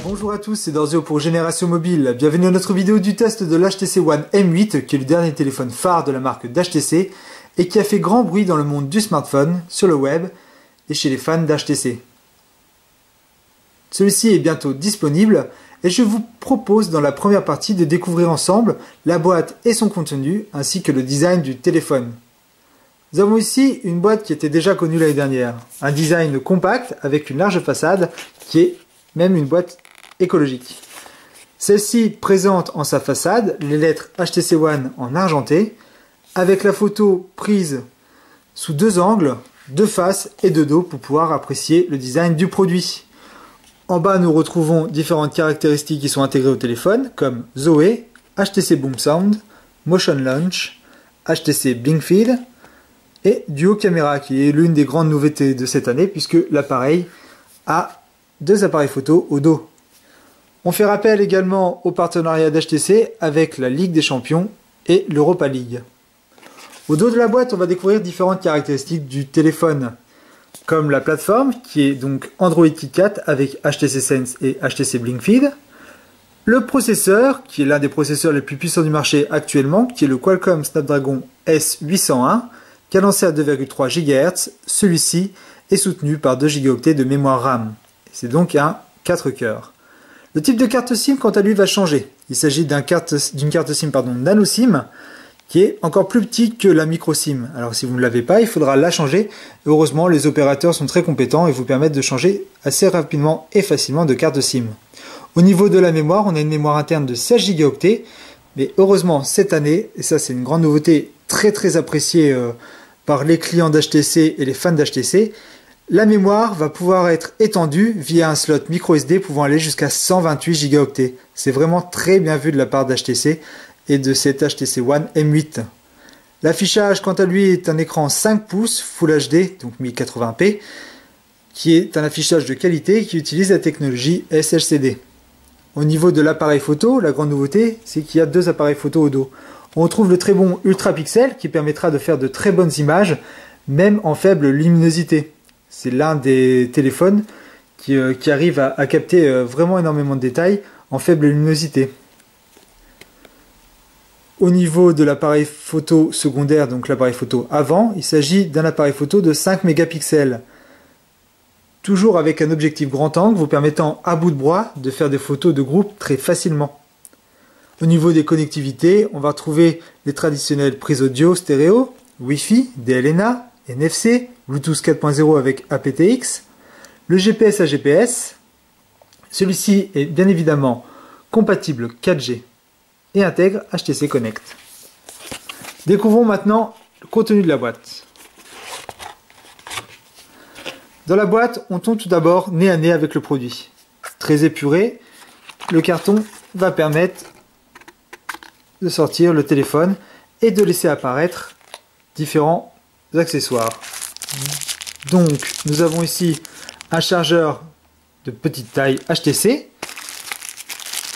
Bonjour à tous, c'est Dorzio pour Génération Mobile. Bienvenue à notre vidéo du test de l'HTC One M8, qui est le dernier téléphone phare de la marque d'HTC et qui a fait grand bruit dans le monde du smartphone, sur le web et chez les fans d'HTC. Celui-ci est bientôt disponible et je vous propose dans la première partie de découvrir ensemble la boîte et son contenu ainsi que le design du téléphone. Nous avons ici une boîte qui était déjà connue l'année dernière, un design compact avec une large façade qui est même une boîte écologique. Celle-ci présente en sa façade les lettres HTC One en argenté avec la photo prise sous deux angles, de face et de dos pour pouvoir apprécier le design du produit. En bas, nous retrouvons différentes caractéristiques qui sont intégrées au téléphone comme Zoé, HTC Boom Sound, Motion Launch, HTC Blink Feed et Duo Camera qui est l'une des grandes nouveautés de cette année puisque l'appareil a deux appareils photo au dos. On fait rappel également au partenariat d'HTC avec la Ligue des Champions et l'Europa League. Au dos de la boîte, on va découvrir différentes caractéristiques du téléphone, comme la plateforme qui est donc Android KitKat avec HTC Sense et HTC Blink Feed, le processeur qui est l'un des processeurs les plus puissants du marché actuellement, qui est le Qualcomm Snapdragon S801, cadencé à 2,3 GHz, celui-ci est soutenu par 2 Go de mémoire RAM. C'est donc un 4 cœurs. Le type de carte SIM, quant à lui, va changer. Il s'agit d'une carte SIM nano SIM, qui est encore plus petite que la micro SIM. Alors si vous ne l'avez pas, il faudra la changer. Heureusement, les opérateurs sont très compétents et vous permettent de changer assez rapidement et facilement de carte SIM. Au niveau de la mémoire, on a une mémoire interne de 16 Go, mais heureusement, cette année, et ça c'est une grande nouveauté très appréciée par les clients d'HTC et les fans d'HTC, la mémoire va pouvoir être étendue via un slot micro SD pouvant aller jusqu'à 128 Go. C'est vraiment très bien vu de la part d'HTC et de cet HTC One M8. L'affichage, quant à lui, est un écran 5 pouces Full HD, donc 1080p, qui est un affichage de qualité qui utilise la technologie SLCD. Au niveau de l'appareil photo, la grande nouveauté, c'est qu'il y a deux appareils photo au dos. On retrouve le très bon Ultra Pixel qui permettra de faire de très bonnes images, même en faible luminosité. C'est l'un des téléphones qui arrive à capter vraiment énormément de détails en faible luminosité. Au niveau de l'appareil photo secondaire, donc l'appareil photo avant, il s'agit d'un appareil photo de 5 mégapixels. Toujours avec un objectif grand angle vous permettant à bout de bras de faire des photos de groupe très facilement. Au niveau des connectivités, on va retrouver les traditionnelles prises audio stéréo, Wi-Fi, DLNA, NFC, Bluetooth 4.0 avec aptX, le GPS à GPS. Celui-ci est bien évidemment compatible 4G et intègre HTC Connect. Découvrons maintenant le contenu de la boîte. Dans la boîte, on tombe tout d'abord nez à nez avec le produit. Très épuré, le carton va permettre de sortir le téléphone et de laisser apparaître différents accessoires. Donc nous avons ici un chargeur de petite taille HTC.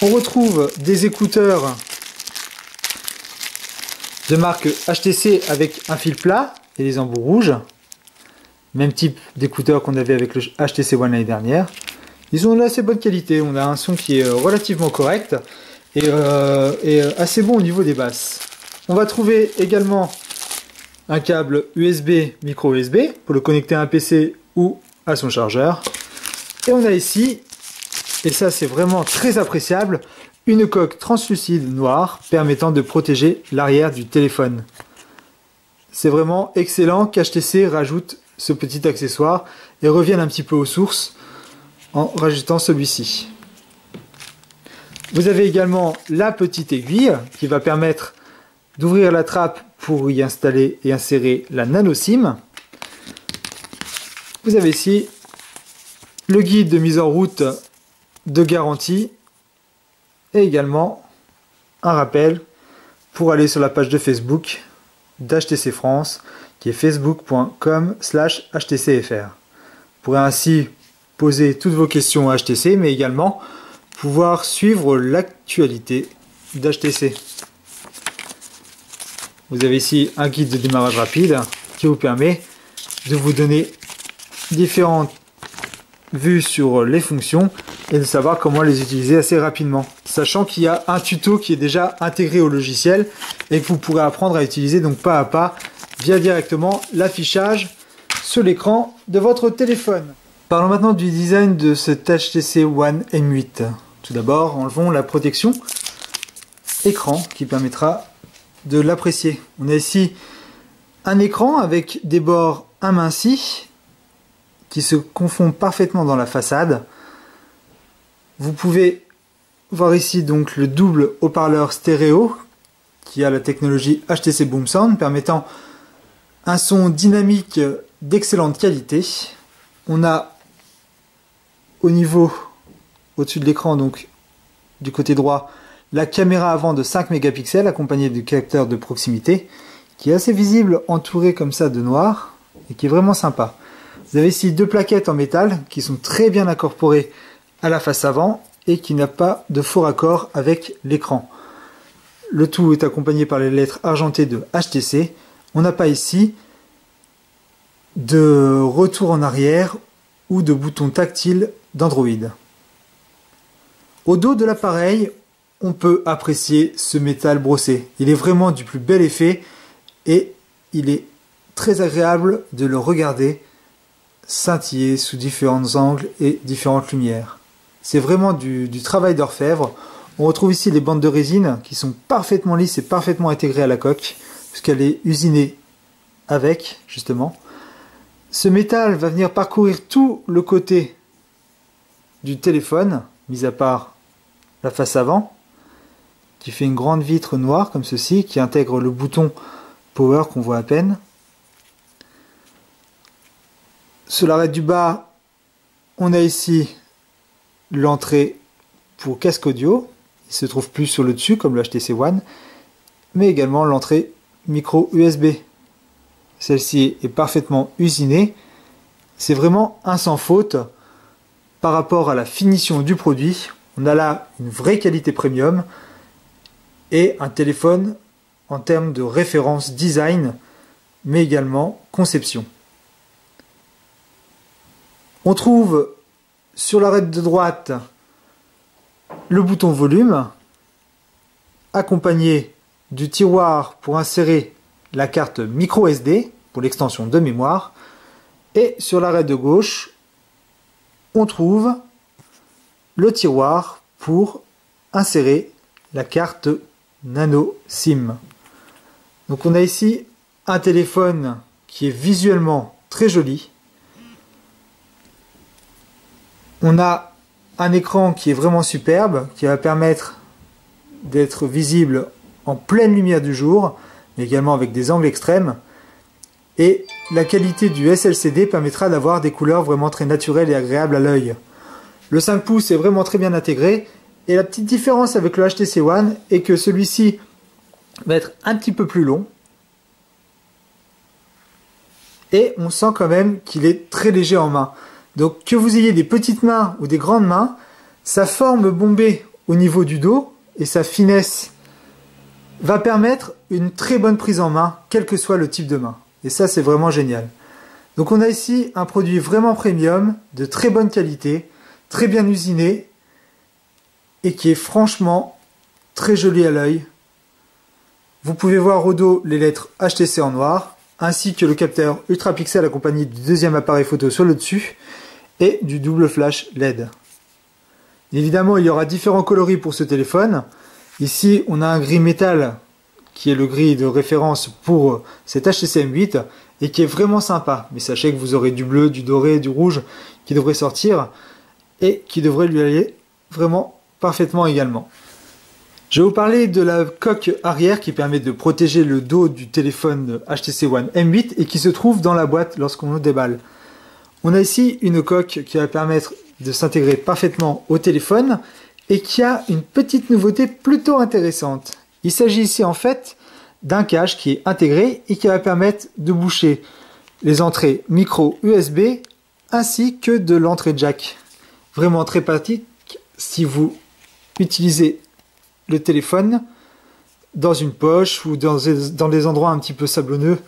On retrouve des écouteurs de marque HTC avec un fil plat et des embouts rouges. Même type d'écouteurs qu'on avait avec le HTC One l'année dernière. Ils ont de assez bonne qualité. On a un son qui est relativement correct et assez bon au niveau des basses. On va trouver également un câble USB, micro USB, pour le connecter à un PC ou à son chargeur. Et on a ici, et ça c'est vraiment très appréciable, une coque translucide noire permettant de protéger l'arrière du téléphone. C'est vraiment excellent qu'HTC rajoute ce petit accessoire et revienne un petit peu aux sources en rajoutant celui-ci. Vous avez également la petite aiguille qui va permettre d'ouvrir la trappe pour y installer et insérer la nano SIM. Vous avez ici le guide de mise en route de garantie et également un rappel pour aller sur la page de Facebook d'HTC France qui est facebook.com/htcfr. Vous pourrez ainsi poser toutes vos questions à HTC mais également pouvoir suivre l'actualité d'HTC. Vous avez ici un guide de démarrage rapide qui vous permet de vous donner différentes vues sur les fonctions et de savoir comment les utiliser assez rapidement. Sachant qu'il y a un tuto qui est déjà intégré au logiciel et que vous pourrez apprendre à utiliser donc pas à pas via directement l'affichage sur l'écran de votre téléphone. Parlons maintenant du design de cet HTC One M8. Tout d'abord, enlevons la protection écran qui permettra de l'apprécier. On a ici un écran avec des bords amincis qui se confondent parfaitement dans la façade. Vous pouvez voir ici donc le double haut-parleur stéréo qui a la technologie HTC Boom Sound permettant un son dynamique d'excellente qualité. On a au niveau au-dessus de l'écran, donc du côté droit, la caméra avant de 5 mégapixels accompagnée du capteur de proximité qui est assez visible, entouré comme ça de noir et qui est vraiment sympa. Vous avez ici deux plaquettes en métal qui sont très bien incorporées à la face avant et qui n'a pas de faux raccord avec l'écran. Le tout est accompagné par les lettres argentées de HTC. On n'a pas ici de retour en arrière ou de bouton tactile d'Android. Au dos de l'appareil, on peut apprécier ce métal brossé. Il est vraiment du plus bel effet et il est très agréable de le regarder scintiller sous différents angles et différentes lumières. C'est vraiment du travail d'orfèvre. On retrouve ici les bandes de résine qui sont parfaitement lisses et parfaitement intégrées à la coque puisqu'elle est usinée avec, justement. Ce métal va venir parcourir tout le côté du téléphone, mis à part la face avant, qui fait une grande vitre noire comme ceci, qui intègre le bouton Power qu'on voit à peine. Sur l'arête du bas, on a ici l'entrée pour casque audio. Il se trouve plus sur le dessus comme le HTC One, mais également l'entrée micro USB. Celle-ci est parfaitement usinée. C'est vraiment un sans faute par rapport à la finition du produit. On a là une vraie qualité premium et un téléphone en termes de référence design, mais également conception. On trouve sur l'arête de droite le bouton volume, accompagné du tiroir pour insérer la carte micro SD pour l'extension de mémoire. Et sur l'arête de gauche, on trouve le tiroir pour insérer la carte nano SIM. Donc on a ici un téléphone qui est visuellement très joli. On a un écran qui est vraiment superbe, qui va permettre d'être visible en pleine lumière du jour, mais également avec des angles extrêmes. Et la qualité du SLCD permettra d'avoir des couleurs vraiment très naturelles et agréables à l'œil. Le 5 pouces est vraiment très bien intégré. Et la petite différence avec le HTC One est que celui-ci va être un petit peu plus long. Et on sent quand même qu'il est très léger en main. Donc que vous ayez des petites mains ou des grandes mains, sa forme bombée au niveau du dos et sa finesse va permettre une très bonne prise en main, quel que soit le type de main. Et ça, c'est vraiment génial. Donc on a ici un produit vraiment premium, de très bonne qualité, très bien usiné, et qui est franchement très joli à l'œil. Vous pouvez voir au dos les lettres HTC en noir, ainsi que le capteur Ultra Pixel accompagné du deuxième appareil photo sur le dessus, et du double flash LED. Évidemment, il y aura différents coloris pour ce téléphone. Ici, on a un gris métal, qui est le gris de référence pour cet HTC M8, et qui est vraiment sympa. Mais sachez que vous aurez du bleu, du doré, du rouge, qui devrait sortir, et qui devrait lui aller vraiment parfaitement également. Je vais vous parler de la coque arrière qui permet de protéger le dos du téléphone HTC One M8 et qui se trouve dans la boîte lorsqu'on le déballe. On a ici une coque qui va permettre de s'intégrer parfaitement au téléphone et qui a une petite nouveauté plutôt intéressante. Il s'agit ici en fait d'un cache qui est intégré et qui va permettre de boucher les entrées micro USB ainsi que de l'entrée jack. Vraiment très pratique si vous utilisez le téléphone dans une poche ou dans des endroits un petit peu sablonneux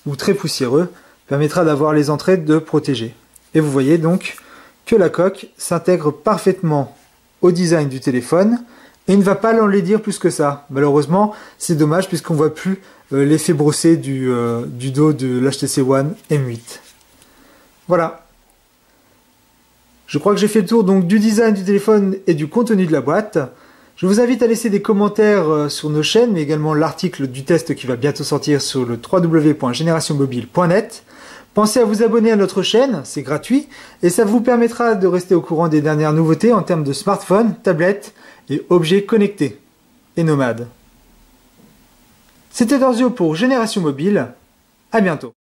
ou très poussiéreux, permettra d'avoir les entrées de protéger. Et vous voyez donc que la coque s'intègre parfaitement au design du téléphone et ne va pas l'enlaidir plus que ça. Malheureusement, c'est dommage puisqu'on ne voit plus l'effet brossé du dos de l'HTC One M8. Voilà. Je crois que j'ai fait le tour donc du design du téléphone et du contenu de la boîte. Je vous invite à laisser des commentaires sur nos chaînes, mais également l'article du test qui va bientôt sortir sur le www.generationmobile.net. Pensez à vous abonner à notre chaîne, c'est gratuit, et ça vous permettra de rester au courant des dernières nouveautés en termes de smartphones, tablettes et objets connectés et nomades. C'était Dorzio pour Génération Mobile, à bientôt.